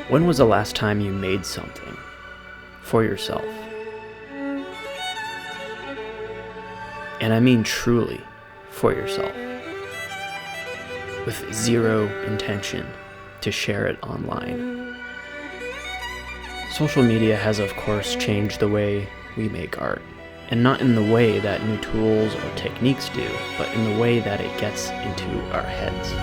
When was the last time you made something for yourself? And I mean truly for yourself, with zero intention to share it online. Social media has, of course, changed the way we make art, and not in the way that new tools or techniques do, but in the way that it gets into our heads.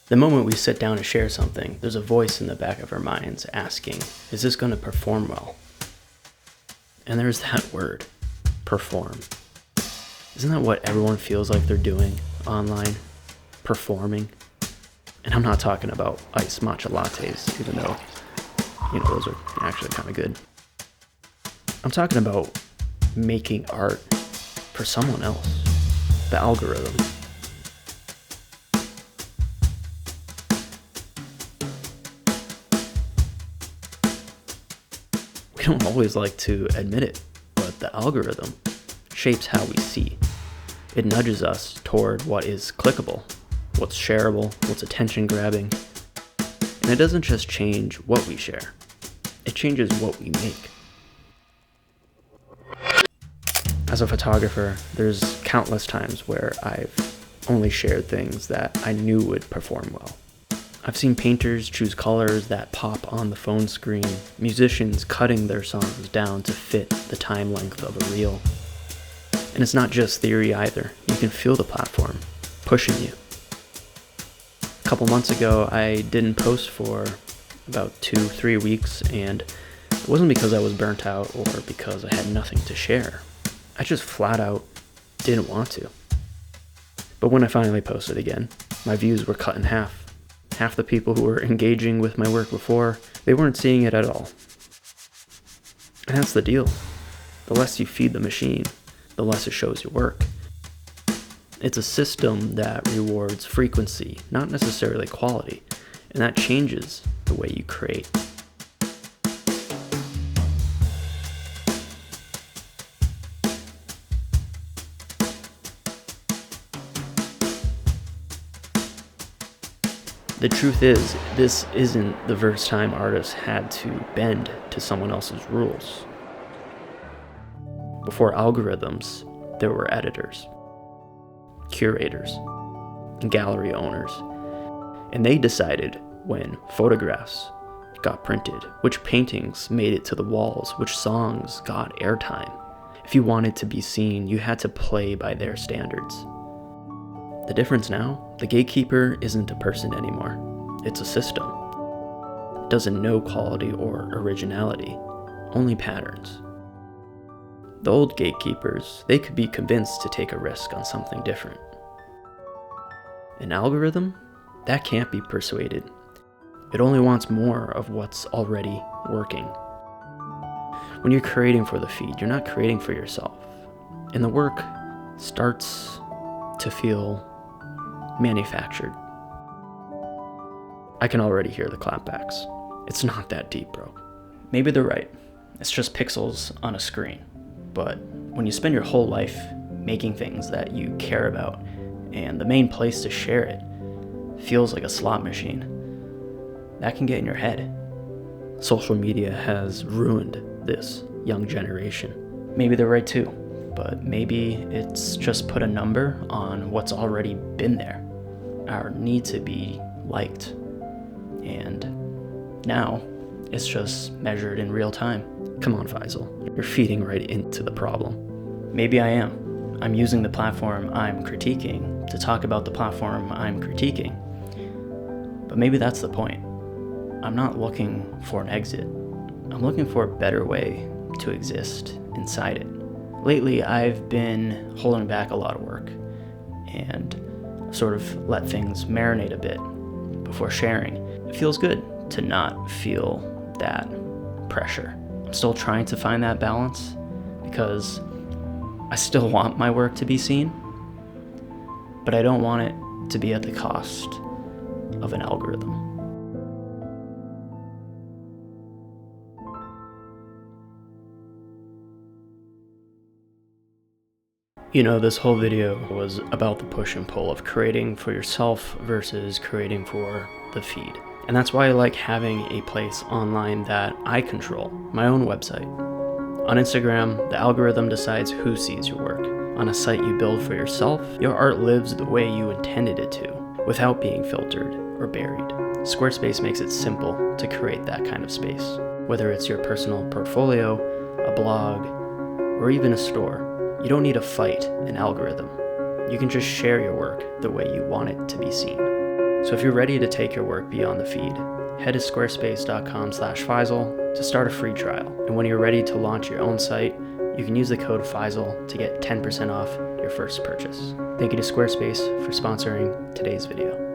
The moment we sit down to share something, there's a voice in the back of our minds asking, is this going to perform well? And there's that word, perform. Isn't that what everyone feels like they're doing online? Performing? And I'm not talking about iced matcha lattes, even though, those are actually kind of good. I'm talking about making art for someone else, the algorithm. We don't always like to admit it, but the algorithm shapes how we see. It nudges us toward what is clickable, what's shareable, what's attention grabbing. And it doesn't just change what we share, it changes what we make. As a photographer, there's countless times where I've only shared things that I knew would perform well. I've seen painters choose colors that pop on the phone screen, musicians cutting their songs down to fit the time length of a reel. And it's not just theory either. You can feel the platform pushing you. A couple months ago, I didn't post for about 2-3 weeks, and it wasn't because I was burnt out or because I had nothing to share. I just flat out didn't want to. But when I finally posted again, my views were cut in half. Half the people who were engaging with my work before, they weren't seeing it at all. And that's the deal. The less you feed the machine, the less it shows your work. It's a system that rewards frequency, not necessarily quality, and that changes the way you create. The truth is, this isn't the first time artists had to bend to someone else's rules. Before algorithms, there were editors, curators, and gallery owners, and they decided when photographs got printed, which paintings made it to the walls, which songs got airtime. If you wanted to be seen, you had to play by their standards. The difference now, the gatekeeper isn't a person anymore. It's a system. It doesn't know quality or originality, only patterns. The old gatekeepers, they could be convinced to take a risk on something different. An algorithm? That can't be persuaded. It only wants more of what's already working. When you're creating for the feed, you're not creating for yourself. And the work starts to feel manufactured. I can already hear the clapbacks. It's not that deep, bro. Maybe they're right. It's just pixels on a screen. But when you spend your whole life making things that you care about, and the main place to share it feels like a slot machine, that can get in your head. Social media has ruined this young generation. Maybe they're right too, but maybe it's just put a number on what's already been there. Our need to be liked. And now it's just measured in real time. Come on, Faisal, you're feeding right into the problem. Maybe I am. I'm using the platform I'm critiquing to talk about the platform I'm critiquing. But maybe that's the point. I'm not looking for an exit. I'm looking for a better way to exist inside it. Lately, I've been holding back a lot of work and sort of let things marinate a bit before sharing. It feels good to not feel that pressure. I'm still trying to find that balance because I still want my work to be seen, but I don't want it to be at the cost of an algorithm. You know, this whole video was about the push and pull of creating for yourself versus creating for the feed. And that's why I like having a place online that I control, my own website. On Instagram, the algorithm decides who sees your work. On a site you build for yourself, your art lives the way you intended it to, without being filtered or buried. Squarespace makes it simple to create that kind of space. Whether it's your personal portfolio, a blog, or even a store, you don't need to fight an algorithm. You can just share your work the way you want it to be seen. So if you're ready to take your work beyond the feed, head to squarespace.com/Faisal to start a free trial. And when you're ready to launch your own site, you can use the code Faisal to get 10% off your first purchase. Thank you to Squarespace for sponsoring today's video.